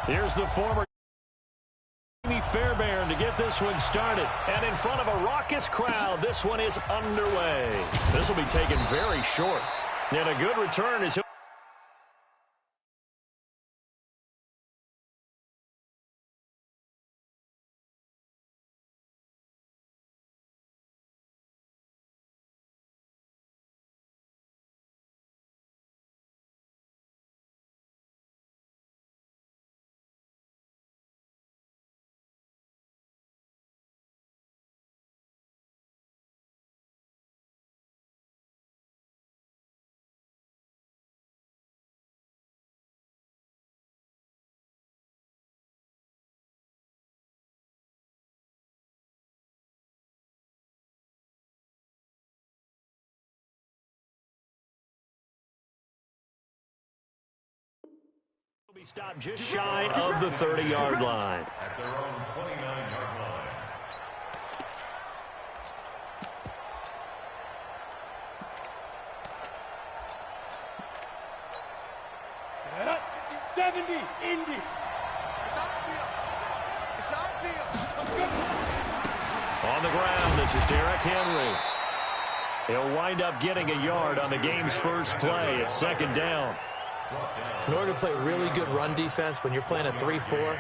Here's the former Fairbairn to get this one started. And in front of a raucous crowd, this one is underway. This will be taken very short. And a good return is... Be stopped just shy of the 30-yard line. At their own 29-yard line. Set up. 70, Indy. It's our field. It's our field. On the ground, this is Derrick Henry. He'll wind up getting a yard on the game's first play at second down. In order to play really good run defense when you're playing a 3-4,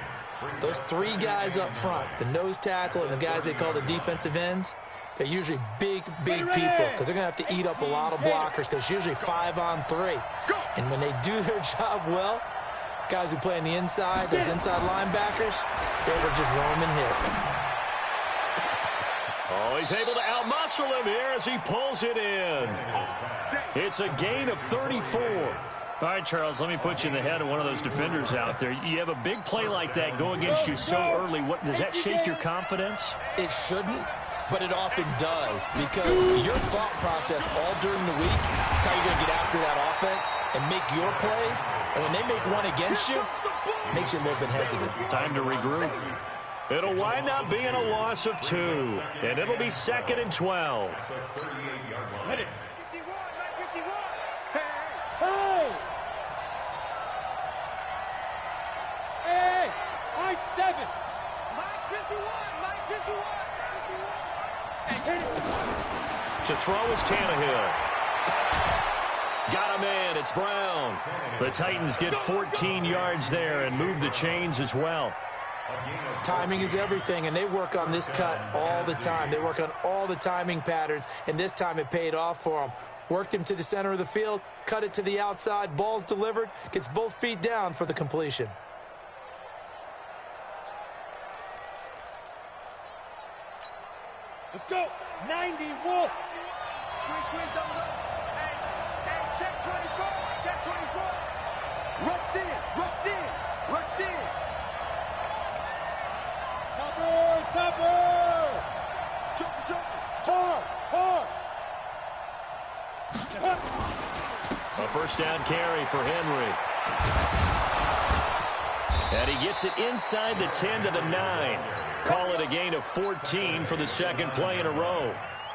those three guys up front, the nose tackle and the guys they call the defensive ends, they're usually big people because they're going to have to eat up a lot of blockers because it's usually 5-on-3. And when they do their job well, guys who play on the inside, those inside linebackers, they will just roam and hit. Oh, he's able to outmuscle him here as he pulls it in. It's a gain of 34. All right, Charles, let me put you in the head of one of those defenders out there. You have a big play like that go against you so early. What does that shake your confidence? It shouldn't, but it often does because your thought process all during the week is how you're going to get after that offense and make your plays. And when they make one against you, it makes you a little bit hesitant. Time to regroup. It'll wind up being a loss of 2, and it'll be 2nd and 12. Let it. To throw is Tannehill. Got him in. It's Brown. The Titans get 14 yards there and move the chains as well. Timing is everything, and they work on this cut all the time. They work on all the timing patterns, and this time it paid off for them. Worked him to the center of the field, cut it to the outside, ball's delivered, gets both feet down for the completion. Let's go. 90, Wolf. Squeeze, don't go. Hey, check 24. Check 24. Rush in. Topper. Hard. A first down carry for Henry. And he gets it inside the 10 to the 9. Call it a gain of 14 for the second play in a row.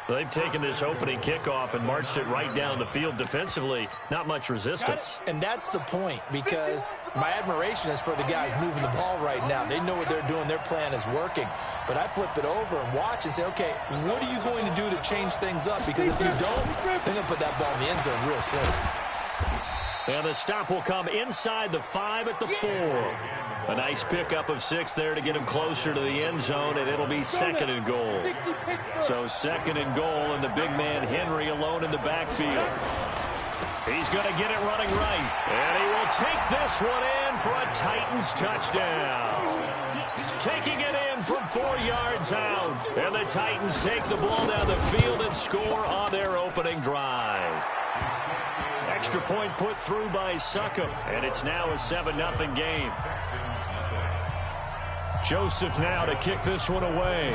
They've taken this opening kickoff and marched it right down the field defensively. Not much resistance. And that's the point, because my admiration is for the guys moving the ball right now. They know what they're doing. Their plan is working. But I flip it over and watch and say, okay, what are you going to do to change things up? Because if you don't, they're going to put that ball in the end zone real soon. And the stop will come inside the 5 at the 4. A nice pickup of 6 there to get him closer to the end zone, and it'll be 2nd and goal. So 2nd and goal, and the big man Henry alone in the backfield. He's going to get it running right, and he will take this one in for a Titans touchdown. Taking it in from 4 yards out, and the Titans take the ball down the field and score on their opening drive. Extra point put through by Succop, and it's now a 7-0 game. Joseph now to kick this one away.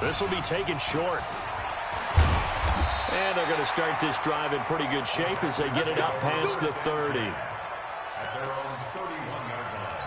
This will be taken short. And they're going to start this drive in pretty good shape as they get it up past the 30. At their own 31-yard line.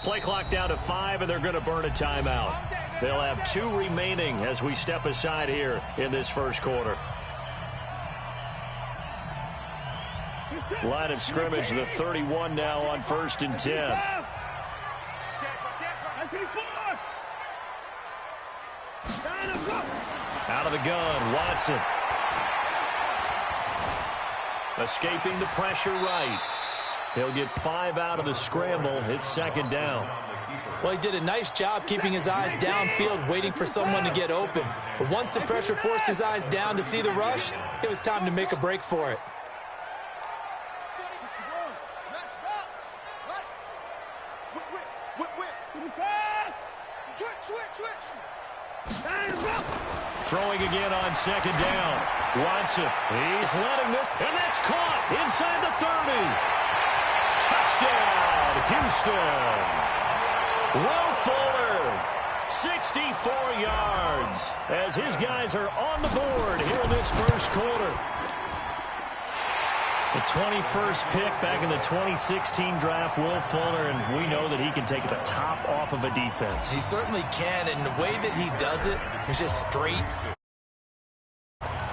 Play clock down to 5, and they're going to burn a timeout. They'll have 2 remaining as we step aside here in this first quarter. Line of scrimmage, the 31 now on 1st and 10. Out of the gun, Watson. Escaping the pressure right. He'll get 5 out of the scramble. It's 2nd down. Well, he did a nice job keeping his eyes downfield, waiting for someone to get open. But once the pressure forced his eyes down to see the rush, it was time to make a break for it. Throwing again on 2nd down. Watson, he's letting this, and that's caught inside the 30. Touchdown, Houston. Will Fuller, 64 yards, as his guys are on the board here in this first quarter. The 21st pick back in the 2016 draft, Will Fuller, and we know that he can take the top off of a defense. He certainly can, and the way that he does it is just straight.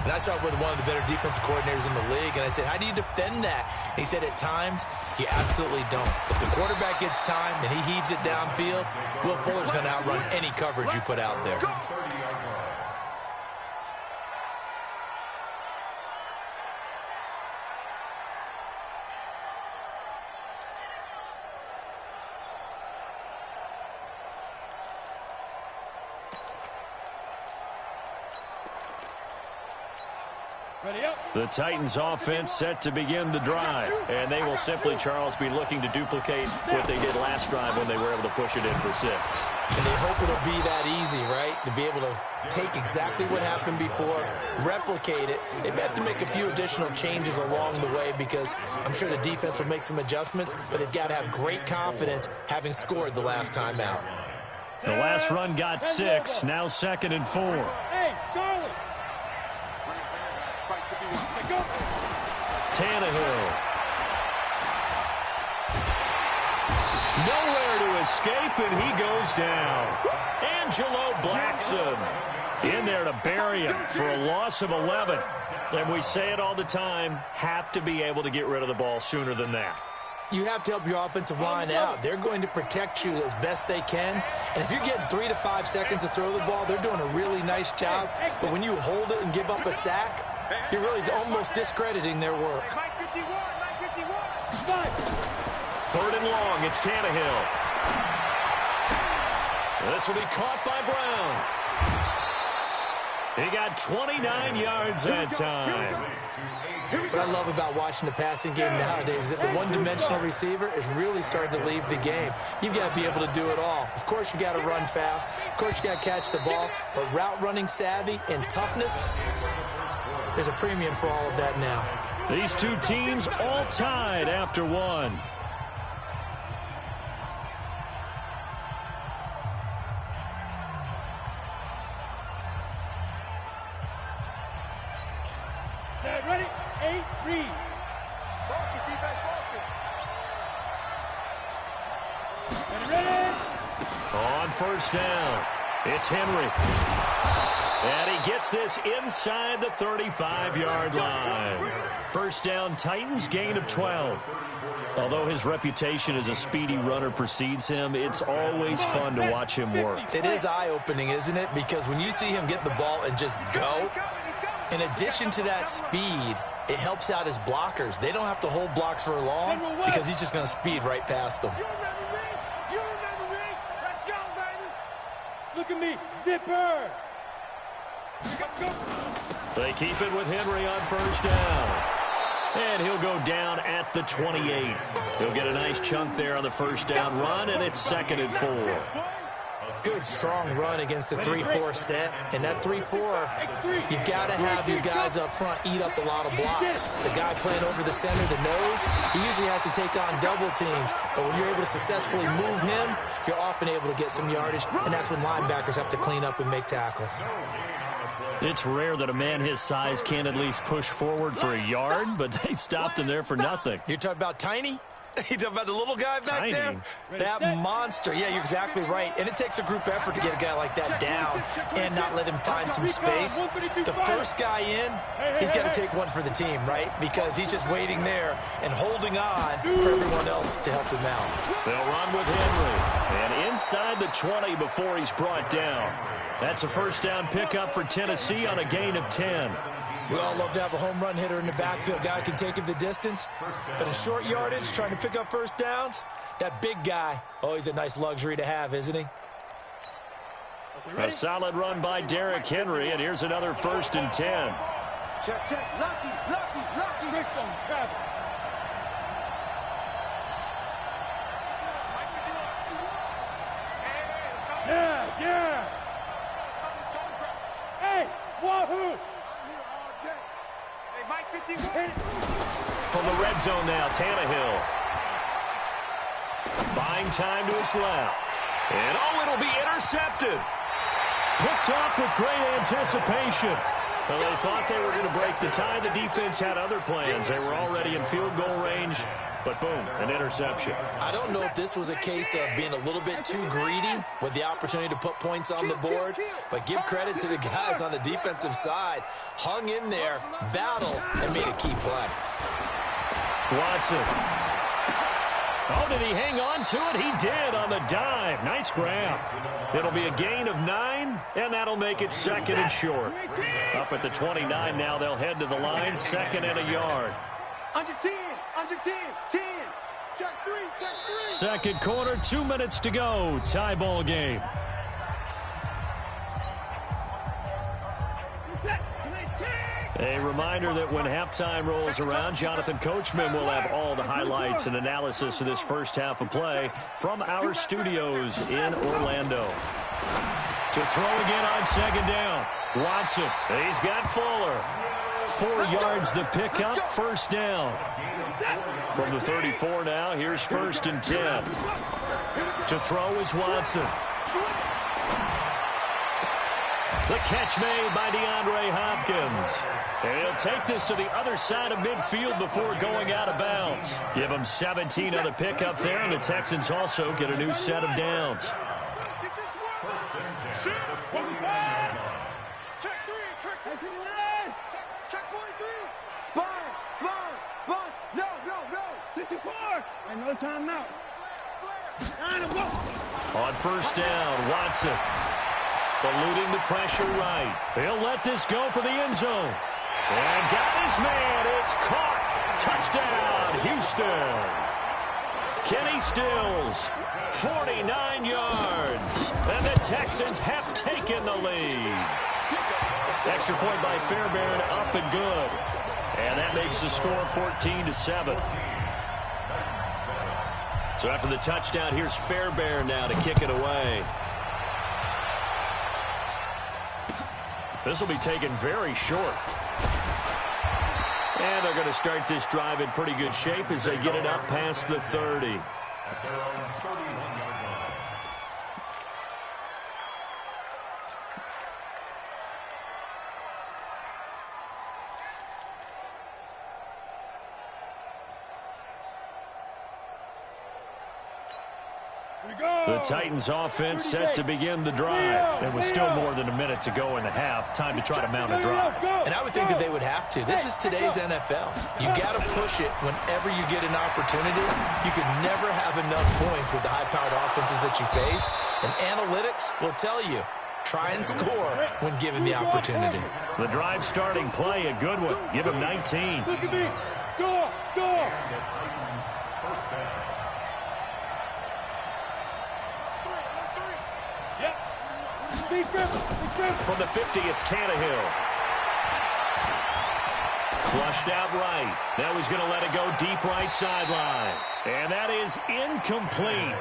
And I saw with one of the better defensive coordinators in the league, and I said, how do you defend that? And he said, at times, you absolutely don't. If the quarterback gets time and he heaves it downfield, Will Fuller's going to outrun any coverage you put out there. The Titans offense set to begin the drive, and they will simply, Charles, be looking to duplicate what they did last drive when they were able to push it in for 6. And they hope it'll be that easy, right? To be able to take exactly what happened before, replicate it. They have to make a few additional changes along the way because I'm sure the defense will make some adjustments, but they've got to have great confidence having scored the last time out. The last run got 6, now 2nd and 4. Hey, Charlie. Tannehill. Nowhere to escape, and he goes down. Angelo Blackson in there to bury him for a loss of 11. And we say it all the time, have to be able to get rid of the ball sooner than that. You have to help your offensive line out. They're going to protect you as best they can. And if you're getting 3 to 5 seconds to throw the ball, they're doing a really nice job. But when you hold it and give up a sack, you're really almost discrediting their work. 3rd and long, it's Tannehill. This will be caught by Brown. He got 29 yards that time. What I love about watching the passing game nowadays is that the one-dimensional receiver is really starting to leave the game. You've got to be able to do it all. Of course, you got to run fast. Of course, you got to catch the ball. But route running savvy and toughness, there's a premium for all of that now. These two teams all tied after 1. Ready? 8, read. Focus, defense, focus. Ready? On 1st down, it's Henry. And he gets this inside the 35-yard line. 1st down, Titans, gain of 12. Although his reputation as a speedy runner precedes him, it's always fun to watch him work. It is eye-opening, isn't it? Because when you see him get the ball and just go, in addition to that speed, it helps out his blockers. They don't have to hold blocks for long because he's just going to speed right past them. You remember me? Let's go, baby. Look at me. Zipper. They keep it with Henry on 1st down. And he'll go down at the 28. He'll get a nice chunk there on the 1st down run, and it's 2nd and 4. Good, strong run against the 3-4 set. And that 3-4, you got to have your guys up front eat up a lot of blocks. The guy playing over the center, the nose, he usually has to take on double teams. But when you're able to successfully move him, you're often able to get some yardage, and that's when linebackers have to clean up and make tackles. It's rare that a man his size can't at least push forward for a yard, but they stopped him there for nothing. You're talking about tiny? You talking about the little guy back Tiny. there? That monster. Yeah, you're exactly right. And it takes a group effort to get a guy like that down and not let him find some space. The first guy in, he's got to take one for the team, right? Because he's just waiting there and holding on for everyone else to help him out. They'll run with Henry. And inside the 20 before he's brought down. That's a first down pickup for Tennessee on a gain of 10. We all love to have a home run hitter in the backfield. Guy can take it the distance. But in short yardage, trying to pick up first downs, that big guy, always a nice luxury to have, isn't he? A solid run by Derrick Henry, and here's another 1st and 10. Check, check. Lucky. Wrist on Travis. Yes. Hey, wahoo! From the red zone now, Tannehill. Buying time to his left. And, it'll be intercepted. Picked off with great anticipation. Well, they thought they were going to break the tie. The defense had other plans. They were already in field goal range. But boom, an interception. I don't know if this was a case of being a little bit too greedy with the opportunity to put points on the board, but give credit to the guys on the defensive side. Hung in there, battled, and made a key play. Watson. Oh, did he hang on to it? He did on the dive. Nice grab. It'll be a gain of 9, and that'll make it 2nd and short. Up at the 29 now, they'll head to the line, 2nd and a yard. Under 10. 10. Check 3. Second quarter, 2 minutes to go. Tie ball game. A reminder that when halftime rolls around, Jonathan Coachman will have all the highlights and analysis of this first half of play from our studios in Orlando. To throw again on 2nd down. Watson. He's got Fuller. 4 yards the pickup, 1st down. From the 34 now, here's 1st and 10. To throw is Watson. The catch made by DeAndre Hopkins. And he'll take this to the other side of midfield before going out of bounds. Give him 17 on the pickup there, and the Texans also get a new set of downs. Another time now. On 1st down, Watson. Eluding the pressure right. He'll let this go for the end zone. And got his man. It's caught. Touchdown, Houston. Kenny Stills, 49 yards. And the Texans have taken the lead. Extra point by Fairbairn, up and good. And that makes the score 14-7. So after the touchdown, here's Fairbairn now to kick it away. This will be taken very short. And they're going to start this drive in pretty good shape as they get it up past the 30. The Titans offense set to begin the drive. There was still more than a minute to go in the half. Time to try to mount a drive. And I would think that they would have to. This is today's NFL. You got to push it whenever you get an opportunity. You could never have enough points with the high-powered offenses that you face. And analytics will tell you, try and score when given the opportunity. The drive starting play, a good one. Give him 19. Look at me. Go. From the 50, it's Tannehill. Flushed out right. Now he's going to let it go deep right sideline. And that is incomplete.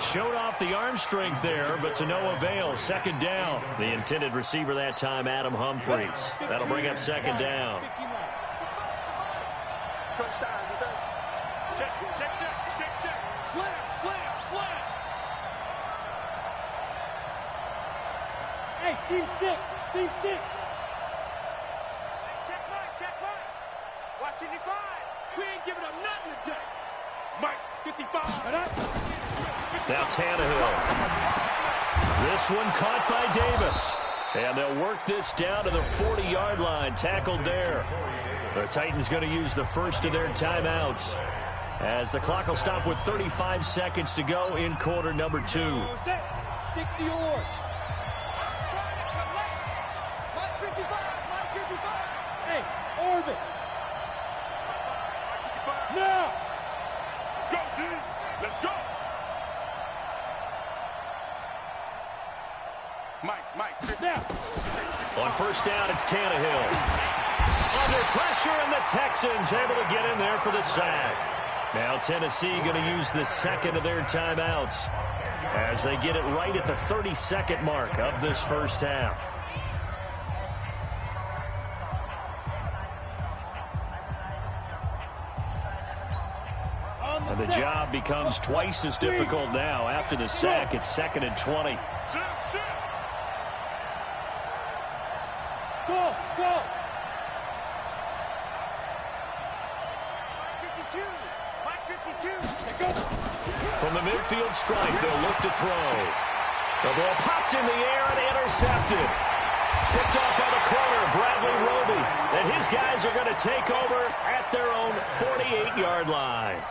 Showed off the arm strength there, but to no avail. 2nd down. The intended receiver that time, Adam Humphries. That'll bring up 2nd down. Touchdown, defense. Check. Slam. Hey, team 6. Check mark. Watching the 5. We ain't giving up nothing today. Mike, 55. Now Tannehill. This one caught by Davis. And they'll work this down to the 40-yard line. Tackled there. The Titans going to use the first of their timeouts, as the clock will stop with 35 seconds to go in quarter number 2. 60 or. Mike 55, Mike 55. Hey, Orbit. Now. Let's go, D. Let's go. Mike. Now. On first down, it's Tannehill. Under pressure, and the Texans able to get in there for the sack. Now Tennessee going to use the second of their timeouts as they get it right at the 30-second mark of this first half. And the job becomes twice as difficult now. After the sack, it's 2nd and 20. Go. Mike 52. From the midfield stripe, they'll look to throw. The ball popped in the air and intercepted. Picked off by the corner, Bradley Roby. And his guys are going to take over at their own 48-yard line.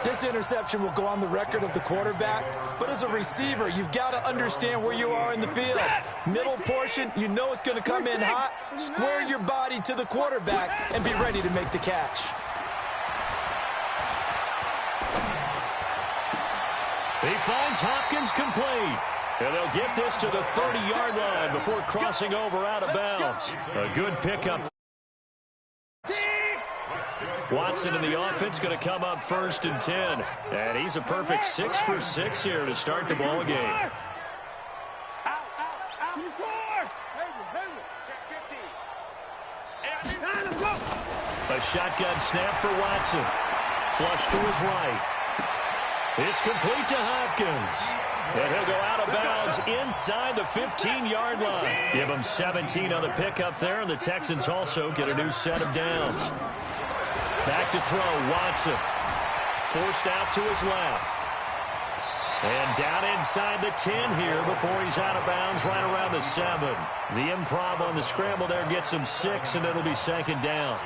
This interception will go on the record of the quarterback, but as a receiver, you've got to understand where you are in the field. Middle portion, you know it's going to come in hot. Square your body to the quarterback and be ready to make the catch. He finds Hopkins complete. And they'll get this to the 30-yard line before crossing over out of bounds. A good pickup. Watson in the offense going to come up 1st and 10. And he's a perfect 6 for 6 here to start the ball game. A shotgun snap for Watson. Flush to his right. It's complete to Hopkins. And he'll go out of bounds inside the 15-yard line. Give him 17 on the pickup there, and the Texans also get a new set of downs. Back to throw, Watson. Forced out to his left. And down inside the 10 here before he's out of bounds right around the 7. The improv on the scramble there gets him 6, and it'll be 2nd down.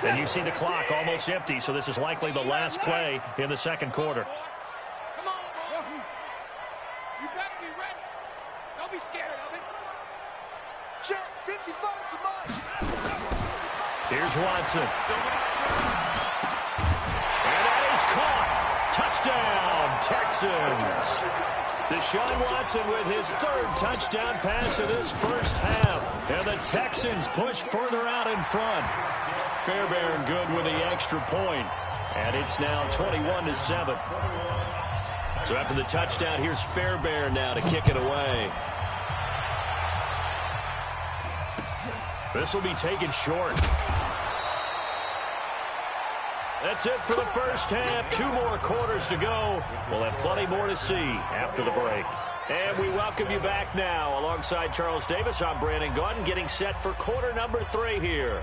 And you see the clock almost empty, so this is likely the last play in the 2nd quarter. Come on, bro. You better be ready. Don't be scared of it. Check 55 for Mike. Here's Watson. And that is caught. Touchdown, Texans. Deshaun Watson with his 3rd touchdown pass of this first half. And the Texans push further out in front. Fairbairn good with the extra point. And it's now 21-7. So after the touchdown, here's Fairbairn now to kick it away. This will be taken short. That's it for the first half. 2 more quarters to go. We'll have plenty more to see after the break. And we welcome you back now. Alongside Charles Davis, I'm Brandon Gaudin, getting set for quarter number 3 here.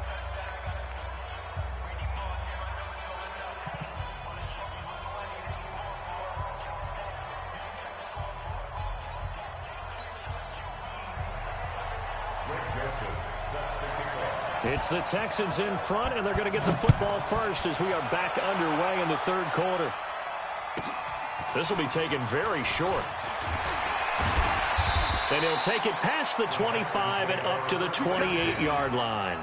It's the Texans in front, and they're going to get the football first as we are back underway in the 3rd quarter. This will be taken very short. And he'll take it past the 25 and up to the 28-yard line.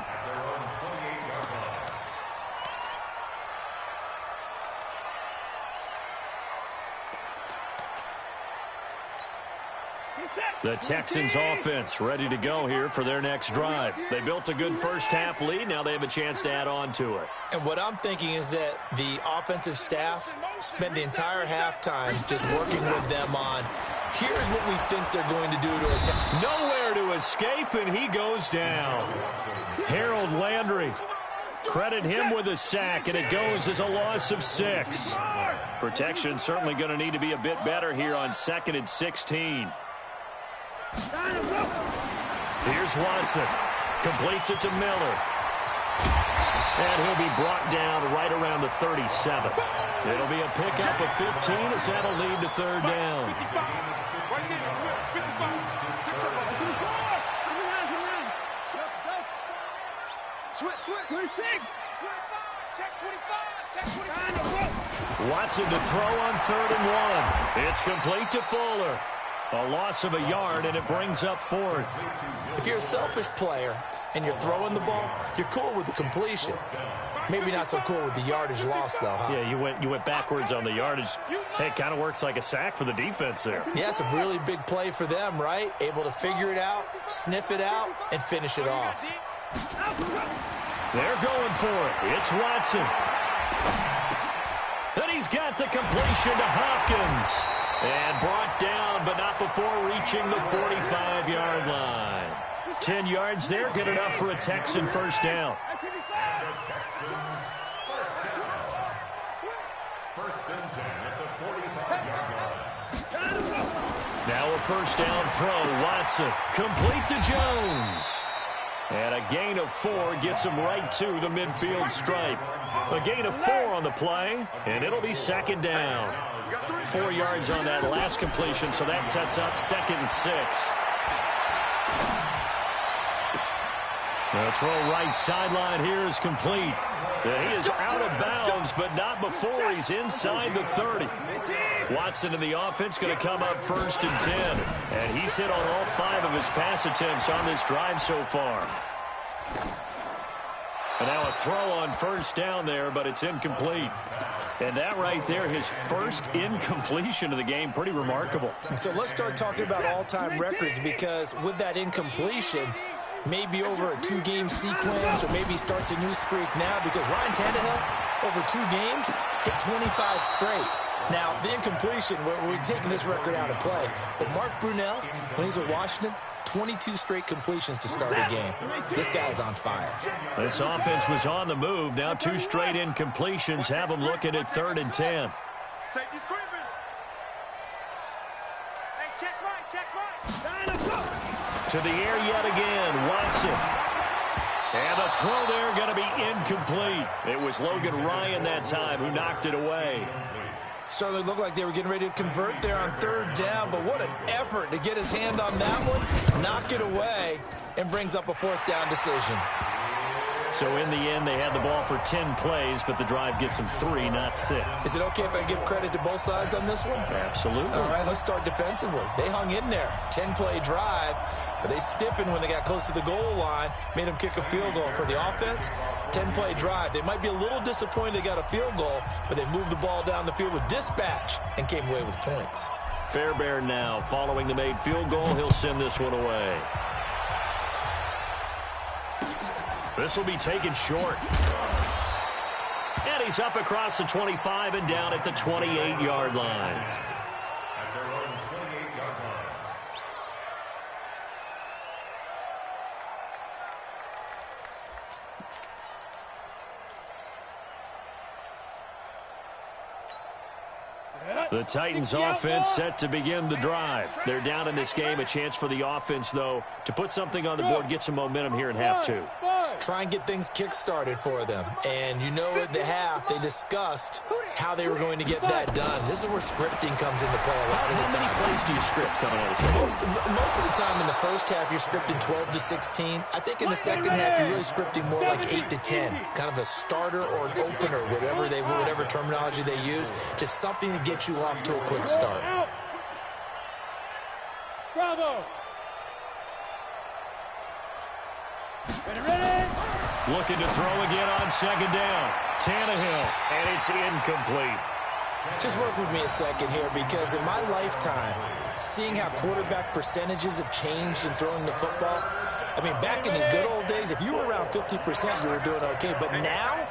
The Texans offense ready to go here for their next drive. They built a good first half lead. Now they have a chance to add on to it. And what I'm thinking is that the offensive staff spent the entire halftime just working with them on, here's what we think they're going to do to attack. Nowhere to escape, and he goes down. Harold Landry. Credit him with a sack, and it goes as a loss of 6. Protection certainly going to need to be a bit better here on 2nd and 16. Here's Watson. Completes it to Miller. And he'll be brought down right around the 37. It'll be a pickup of 15 as that'll lead to third down. Watson to throw on 3rd and 1. It's complete to Fuller. A loss of a yard, and it brings up 4th. If you're a selfish player and you're throwing the ball, you're cool with the completion. Maybe not so cool with the yardage loss, though, huh? Yeah, you went backwards on the yardage. Hey, it kind of works like a sack for the defense there. Yeah, it's a really big play for them, right? Able to figure it out, sniff it out, and finish it off. They're going for it. It's Watson. And he's got the completion to Hopkins. And brought down, but not before reaching the 45-yard line. 10 yards there, good enough for a Texan first down. First and 10 at the 45-yard line. Now a first down throw. Watson complete to Jones. And a gain of 4 gets him right to the midfield stripe. A gain of 4 on the play, and it'll be second down. 4 yards on that last completion, so that sets up 2nd and 6. The throw right sideline here is complete. He is out of bounds, but not before he's inside the 30. Watson in the offense going to come up 1st and 10. And he's hit on all 5 of his pass attempts on this drive so far. And now a throw on first down there, but it's incomplete. And that right there, his first incompletion of the game, pretty remarkable. So let's start talking about all-time records, because with that incompletion, maybe over a 2-game sequence, or maybe starts a new streak now, because Ryan Tannehill, over 2 games, hit 25 straight. Now, the incompletion, we're taking this record out of play. But Mark Brunell, when he's with Washington, 22 straight completions to start a game. This guy's on fire. This offense was on the move. Now 2 straight incompletions have them looking at 3rd and 10. To the air yet again, Watson. And the throw there going to be incomplete. It was Logan Ryan that time who knocked it away. Certainly looked like they were getting ready to convert there on 3rd down, but what an effort to get his hand on that one, knock it away, and brings up a 4th down decision. So in the end, they had the ball for 10 plays, but the drive gets them 3, not 6. Is it okay if I give credit to both sides on this one? Absolutely. All right, let's start defensively. They hung in there, 10-play drive, but they stiffened when they got close to the goal line, made them kick a field goal. For the offense, 10-play drive. They might be a little disappointed they got a field goal, but they moved the ball down the field with dispatch and came away with points. Fairbairn now, following the made field goal, he'll send this one away. This will be taken short. And he's up across the 25 and down at the 28-yard line. At their own 28-yard line. The Titans offense set to begin the drive. They're down in this game. A chance for the offense, though, to put something on the board, get some momentum here in half 2. Try and get things kick-started for them. And you know at the half, they discussed how they were going to get that done. This is where scripting comes into play a lot of the time. How many plays do you script coming out of the second? Most of the time in the first half, you're scripting 12 to 16. I think in the second half, you're really scripting more like 8 to 10. Kind of a starter or an opener, whatever terminology they use. Just something to get you off to a quick start. Bravo. Ready? Looking to throw again on second down. Tannehill, and it's incomplete. Just work with me a second here, because in my lifetime, seeing how quarterback percentages have changed in throwing the football, I mean, back in the good old days, if you were around 50%, you were doing okay. But now,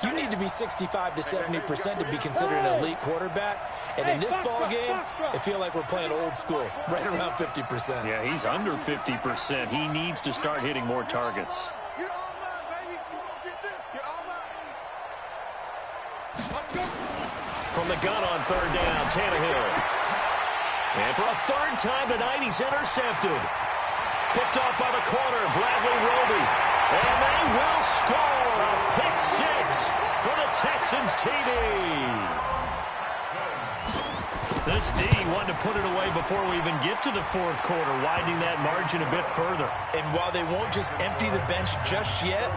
you need to be 65 to 70% to be considered an elite quarterback. And in this ball game, I feel like we're playing old school, right around 50%. Yeah, he's under 50%. He needs to start hitting more targets. From the gun on third down, Tannehill. And for a 3rd time tonight, he's intercepted. Picked off by the corner, Bradley Roby. And they will score a pick That's 6 for the Texans TD. This D wanted to put it away before we even get to the fourth quarter, widening that margin a bit further. And while they won't just empty the bench just yet,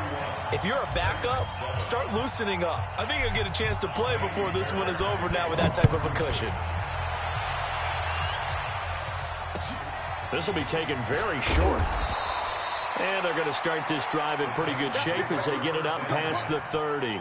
if you're a backup, start loosening up. I think you'll get a chance to play before this one is over now with that type of a cushion. This will be taken very short. And they're going to start this drive in pretty good shape as they get it up past the 30.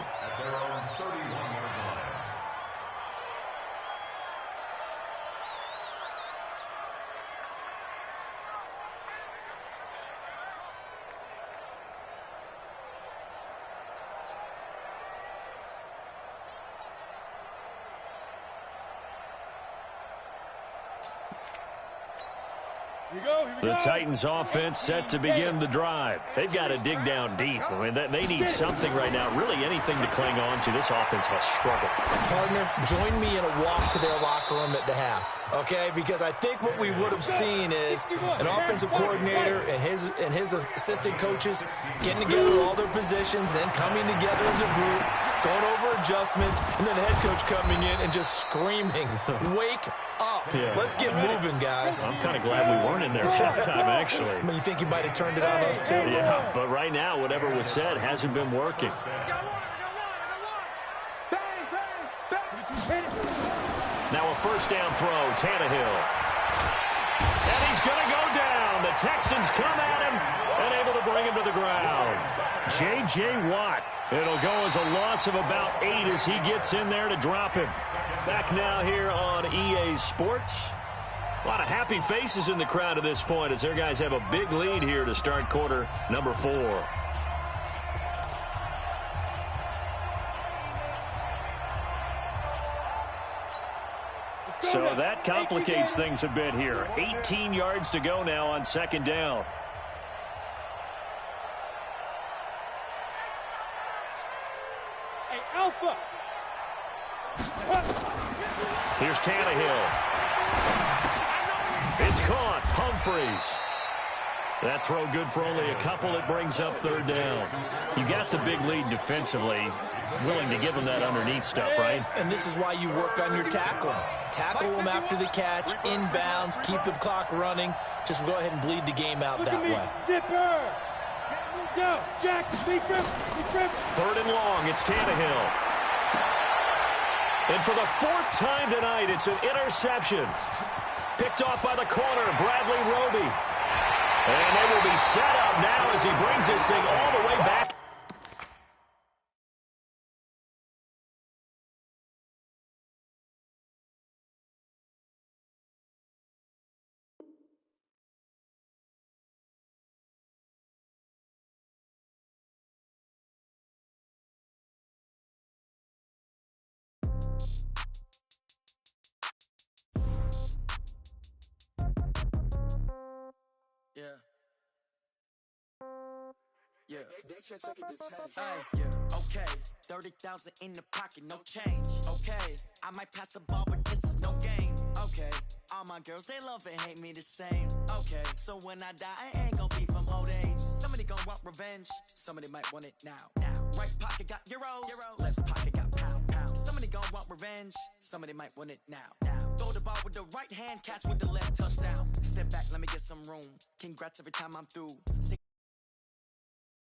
The Titans offense set to begin the drive. They've got to dig down deep. I mean, they need something right now, really anything to cling on to. This offense has struggled. Partner, join me in a walk to their locker room at the half, okay? Because I think what we would have seen is an offensive coordinator and his assistant coaches getting together all their positions, then coming together as a group, going over adjustments, and then the head coach coming in and just screaming, wake up. Yeah. Let's get moving, guys. I'm kind of glad we weren't in there halftime, actually. I mean, you think you might have turned it on us, too? Yeah, but right now, whatever was said hasn't been working. Now a first down throw, Tannehill. And he's going to go down. The Texans come at him and able to bring him to the ground. J.J. Watt. It'll go as a loss of about 8 as he gets in there to drop him. Back now here on EA Sports. A lot of happy faces in the crowd at this point as their guys have a big lead here to start quarter number 4. So that complicates things a bit here. 18 yards to go now on second down. Hey, Alpha. Here's Tannehill. It's caught. Humphreys. That throw good for only a couple. It brings up third down. You got the big lead defensively. Willing to give them that underneath stuff, right? And this is why you work on your tackling. Tackle them after the catch, inbounds, keep the clock running. Just go ahead and bleed the game out that way. Zipper. Go, Jack, be grip. Third and long, it's Tannehill. And for the 4th time tonight, it's an interception. Picked off by the corner, Bradley Roby. And they will be set up now as he brings this thing all the way back. Okay, 30,000 in the pocket, no change. Okay, I might pass the ball, but this is no game. Okay, all my girls, they love and hate me the same. Okay, so when I die, I ain't gonna be from old age. Somebody gonna want revenge, somebody might want it now. Right pocket got euros, left pocket got pounds. Somebody gonna want revenge, somebody might want it now. Throw the ball with the right hand, catch with the left, touchdown. Step back, let me get some room. Congrats every time I'm through.